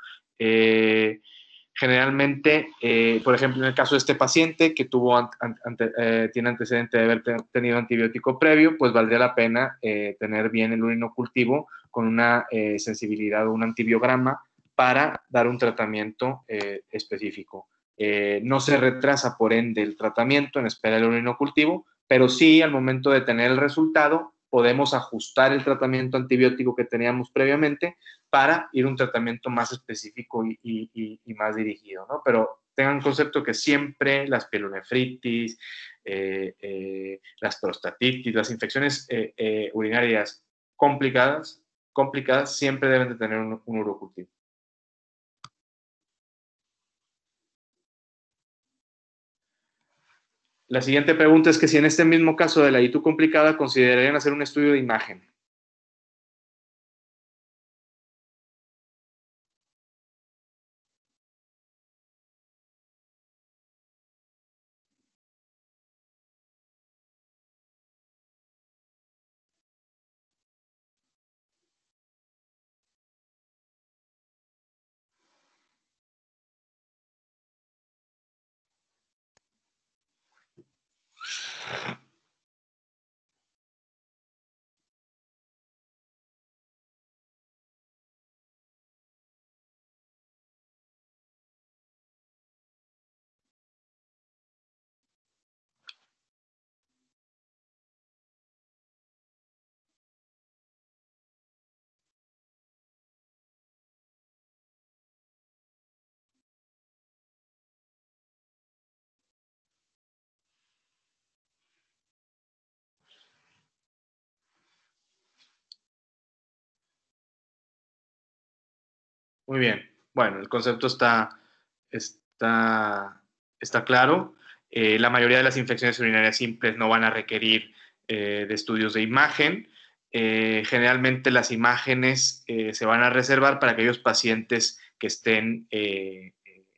Generalmente, por ejemplo, en el caso de este paciente que tiene antecedente de haber tenido antibiótico previo, pues valdría la pena tener bien el urinocultivo con una sensibilidad o un antibiograma para dar un tratamiento específico. No se retrasa, por ende, el tratamiento en espera del urinocultivo, pero sí, al momento de tener el resultado, podemos ajustar el tratamiento antibiótico que teníamos previamente para ir a un tratamiento más específico y más dirigido, ¿no? Pero tengan concepto que siempre las pielonefritis, las prostatitis, las infecciones urinarias complicadas, siempre deben de tener un urocultivo. La siguiente pregunta es que si en este mismo caso de la ITU complicada considerarían hacer un estudio de imagen. Muy bien. Bueno, el concepto está claro. La mayoría de las infecciones urinarias simples no van a requerir de estudios de imagen. Generalmente las imágenes se van a reservar para aquellos pacientes que estén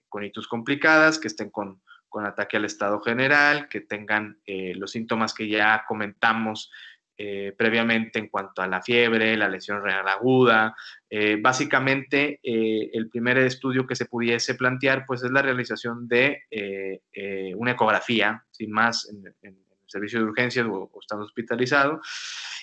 con itus complicadas, que estén con ataque al estado general, que tengan los síntomas que ya comentamos previamente en cuanto a la fiebre, la lesión renal aguda. Básicamente, el primer estudio que se pudiese plantear pues, es la realización de una ecografía, sin más, en el servicio de urgencias o estando hospitalizado.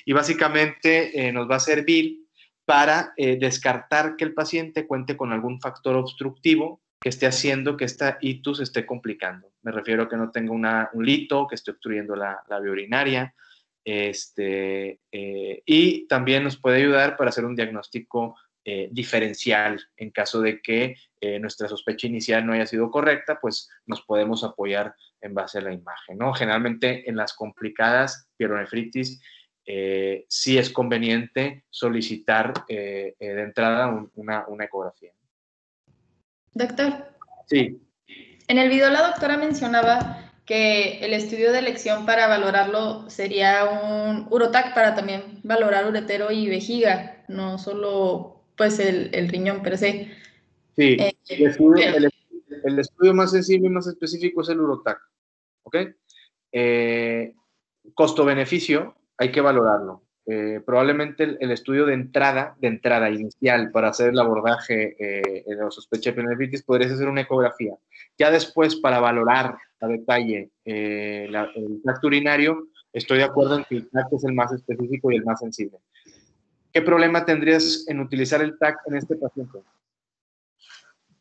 Y básicamente nos va a servir para descartar que el paciente cuente con algún factor obstructivo que esté haciendo que esta itus esté complicando. Me refiero a que no tenga un lito, que esté obstruyendo la vía urinaria. Y también nos puede ayudar para hacer un diagnóstico diferencial en caso de que nuestra sospecha inicial no haya sido correcta, pues nos podemos apoyar en base a la imagen, ¿no? Generalmente en las complicadas pielonefritis sí es conveniente solicitar de entrada una ecografía.
Doctor.
Sí.
En el video la doctora mencionaba que el estudio de elección para valorarlo sería un urotac para también valorar uretero y vejiga, no solo pues el riñón per se.
Sí, el estudio más sensible y más específico es el urotac, ¿ok? Costo-beneficio, hay que valorarlo. Probablemente el estudio de entrada inicial para hacer el abordaje de la sospecha de pielonefritis podría ser una ecografía. Ya después, para valorar a detalle el tracto urinario, estoy de acuerdo en que el TAC es el más específico y el más sensible. ¿Qué problema tendrías en utilizar el TAC en este paciente?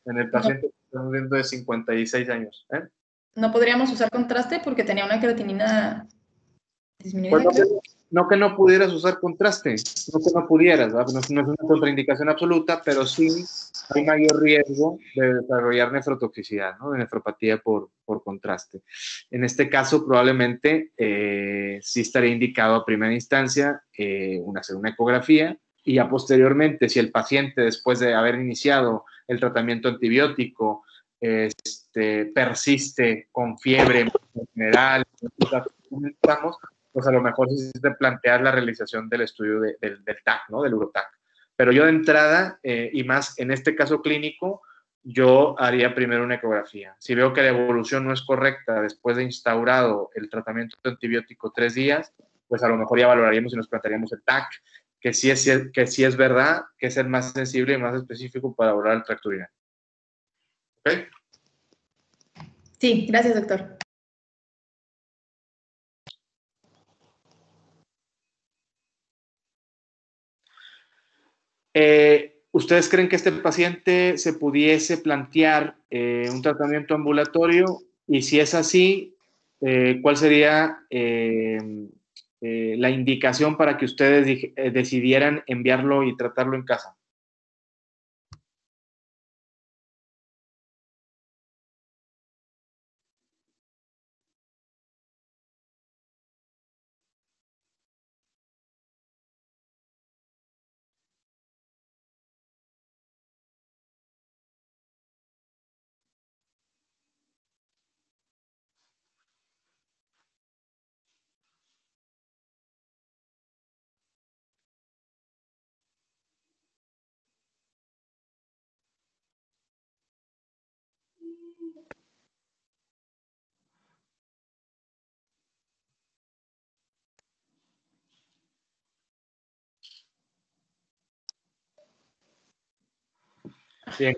En el paciente que estamos viendo de 56 años.
No podríamos usar contraste porque tenía una creatinina disminuida,
Pues
creo.
no que no pudieras usar contraste, no que no pudieras, ¿verdad? No es una contraindicación absoluta, pero sí hay mayor riesgo de desarrollar nefrotoxicidad, ¿no? De nefropatía por contraste. En este caso, probablemente sí estaría indicado a primera instancia hacer una ecografía y ya posteriormente, si el paciente, después de haber iniciado el tratamiento antibiótico, persiste con fiebre en general, pues a lo mejor sí se plantear la realización del estudio del TAC, ¿no? Del urotac. Pero yo de entrada, y más en este caso clínico, yo haría primero una ecografía. Si veo que la evolución no es correcta después de instaurado el tratamiento antibiótico 3 días, pues a lo mejor ya valoraríamos y nos plantearíamos el TAC, que sí es verdad que es el más sensible y más específico para valorar el tracto urinario. ¿Ok?
Sí, gracias, doctor.
¿Ustedes creen que este paciente se pudiese plantear un tratamiento ambulatorio? Y si es así, ¿cuál sería la indicación para que ustedes decidieran enviarlo y tratarlo en casa? Bien,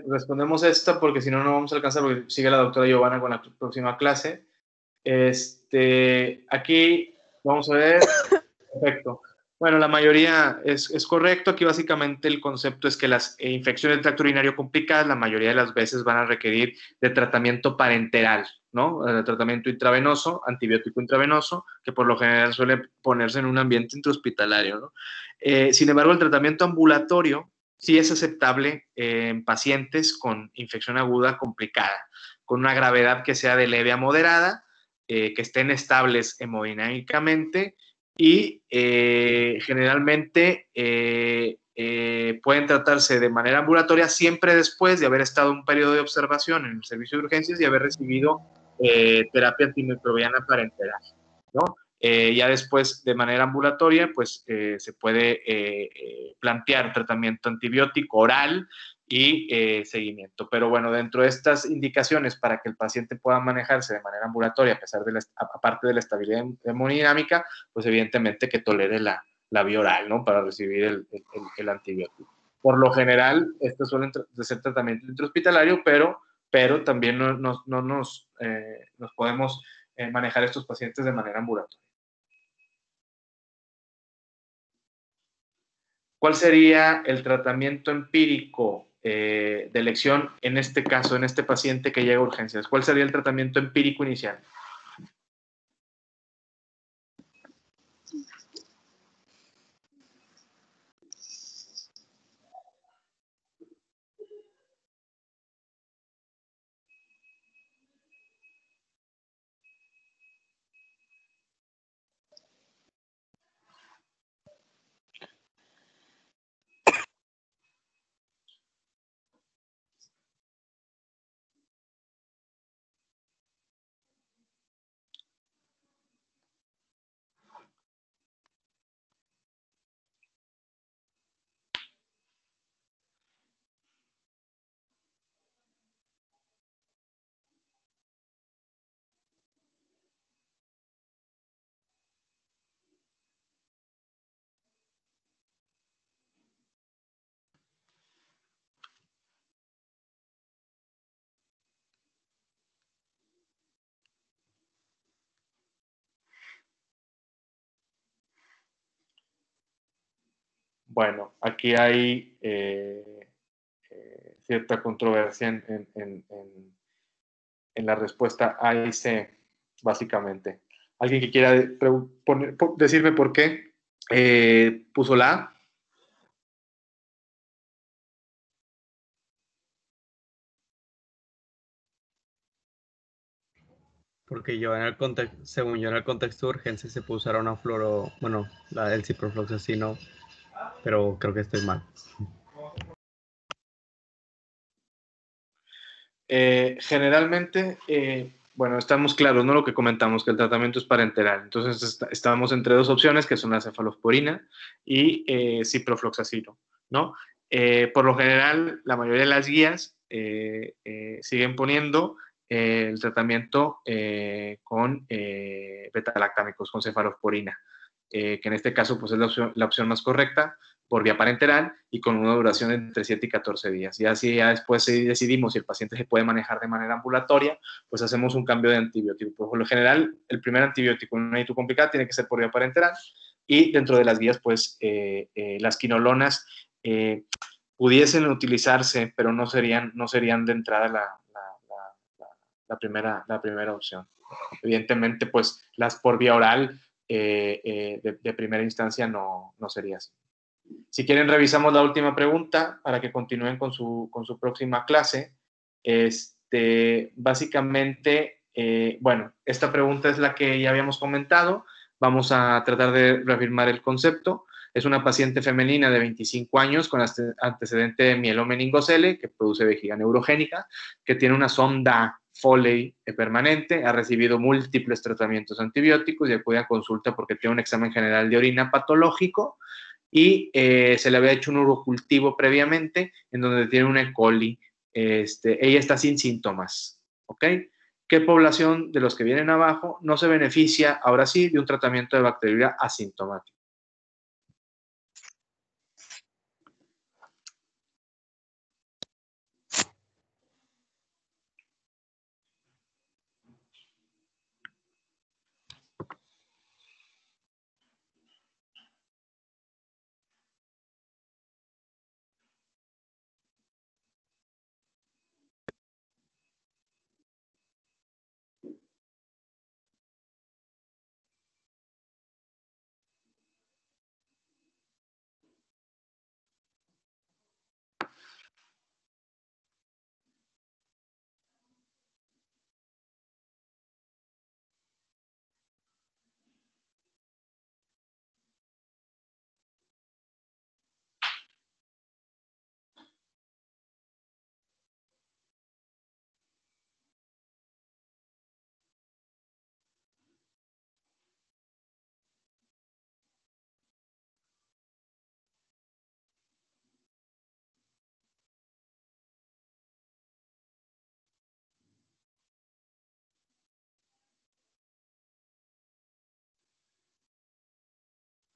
respondemos esta porque si no, no vamos a alcanzar porque sigue la doctora Giovanna con la próxima clase. Aquí vamos a ver. Perfecto. Bueno, la mayoría es correcto. Aquí básicamente el concepto es que las infecciones del tracto urinario complicadas la mayoría de las veces van a requerir de tratamiento parenteral, ¿no? Tratamiento intravenoso, antibiótico intravenoso, que por lo general suele ponerse en un ambiente intrahospitalario, ¿no? Sin embargo, el tratamiento ambulatorio sí es aceptable en pacientes con infección aguda complicada, con una gravedad que sea de leve a moderada, que estén estables hemodinámicamente y generalmente pueden tratarse de manera ambulatoria siempre después de haber estado un periodo de observación en el servicio de urgencias y haber recibido terapia antimicrobiana parenteral, ¿no? Ya después, de manera ambulatoria, pues se puede plantear tratamiento antibiótico oral y seguimiento. Pero bueno, dentro de estas indicaciones para que el paciente pueda manejarse de manera ambulatoria, aparte de la estabilidad hemodinámica, pues evidentemente que tolere la vía oral, ¿no? Para recibir el antibiótico. Por lo general, estos suelen ser tratamiento intrahospitalario, pero también no nos podemos manejar estos pacientes de manera ambulatoria. ¿Cuál sería el tratamiento empírico de elección en este caso, en este paciente que llega a urgencias? ¿Cuál sería el tratamiento empírico inicial? Bueno, aquí hay cierta controversia en la respuesta A y C, básicamente. ¿Alguien que quiera decirme por qué puso la A?
Porque según yo en el contexto de urgencia se puso una bueno, el ciprofloxacino, pero creo que estoy mal.
Generalmente, bueno, estamos claros, ¿no? Lo que comentamos, que el tratamiento es parenteral. Entonces, estábamos entre dos opciones, que son la cefalosporina y ciprofloxacino, ¿no? Por lo general, la mayoría de las guías siguen poniendo el tratamiento con beta-lactámicos, con cefalosporina, que en este caso pues, es la opción más correcta por vía parenteral y con una duración de entre 7 y 14 días. Ya si ya después decidimos si el paciente se puede manejar de manera ambulatoria, pues hacemos un cambio de antibiótico. Por lo general, el primer antibiótico en una ITU complicada tiene que ser por vía parenteral y dentro de las guías, pues las quinolonas pudiesen utilizarse, pero no serían de entrada la primera opción. Evidentemente, pues las por vía oral de primera instancia no sería así. Si quieren, revisamos la última pregunta para que continúen con su próxima clase. Básicamente, bueno, esta pregunta es la que ya habíamos comentado. Vamos a tratar de reafirmar el concepto. Es una paciente femenina de 25 años con antecedente de mielomeningocele, que produce vejiga neurogénica, que tiene una sonda Foley permanente, ha recibido múltiples tratamientos antibióticos y acude a consulta porque tiene un examen general de orina patológico y se le había hecho un urocultivo previamente en donde tiene una E. coli. Ella está sin síntomas, ¿ok? ¿Qué población de los que vienen abajo no se beneficia, ahora sí, de un tratamiento de bacteriuria asintomático?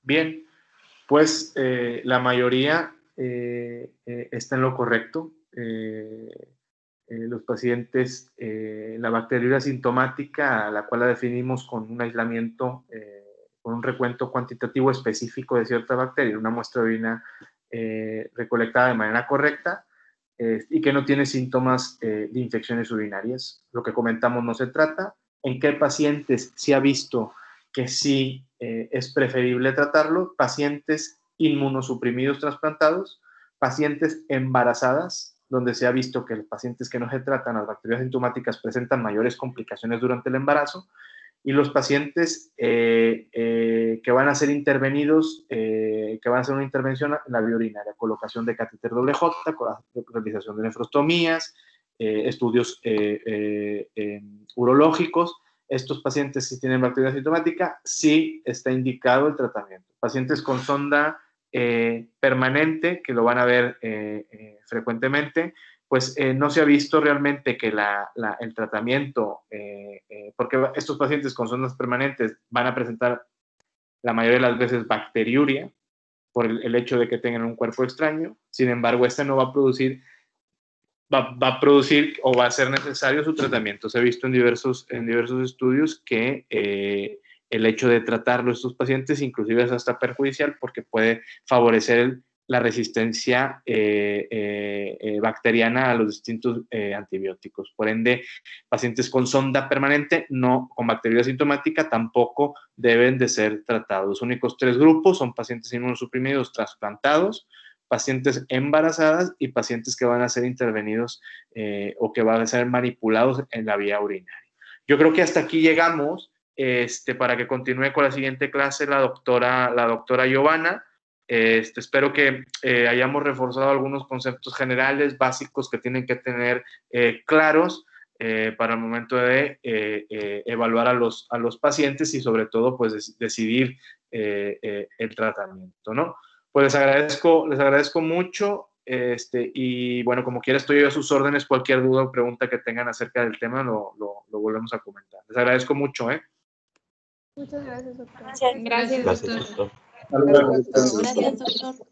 Bien, pues la mayoría está en lo correcto. Los pacientes, la bacteriuria asintomática, a la cual la definimos con un aislamiento, con un recuento cuantitativo específico de cierta bacteria, una muestra de orina recolectada de manera correcta y que no tiene síntomas de infecciones urinarias. Lo que comentamos no se trata. ¿En qué pacientes se ha visto que sí es preferible tratarlo? Pacientes inmunosuprimidos trasplantados, pacientes embarazadas, donde se ha visto que los pacientes que no se tratan, las bacterias asintomáticas presentan mayores complicaciones durante el embarazo, y los pacientes que van a ser intervenidos, que van a hacer una intervención en la vía urinaria, colocación de catéter doble J, realización de nefrostomías, estudios urológicos. Estos pacientes, si tienen bacteria asintomática, sí está indicado el tratamiento. Pacientes con sonda permanente, que lo van a ver frecuentemente, pues no se ha visto realmente que el tratamiento, porque estos pacientes con sondas permanentes van a presentar la mayoría de las veces bacteriuria por el hecho de que tengan un cuerpo extraño. Sin embargo, esta no va a producir o va a ser necesario su tratamiento. Se ha visto en diversos estudios que el hecho de tratarlo a estos pacientes inclusive es hasta perjudicial porque puede favorecer la resistencia bacteriana a los distintos antibióticos. Por ende, pacientes con sonda permanente, no con bacteriuria asintomática, tampoco deben de ser tratados. Los únicos 3 grupos son pacientes inmunosuprimidos trasplantados, pacientes embarazadas y pacientes que van a ser intervenidos o que van a ser manipulados en la vía urinaria. Yo creo que hasta aquí llegamos, para que continúe con la siguiente clase la doctora Giovanna. Espero que hayamos reforzado algunos conceptos generales, básicos que tienen que tener claros para el momento de evaluar a los pacientes y sobre todo pues decidir el tratamiento, ¿no? Pues les agradezco mucho y bueno, como quiera estoy a sus órdenes, cualquier duda o pregunta que tengan acerca del tema lo volvemos a comentar. Les agradezco mucho.
Muchas gracias, doctor.
Gracias, doctor.
Hasta luego.
Gracias, doctor.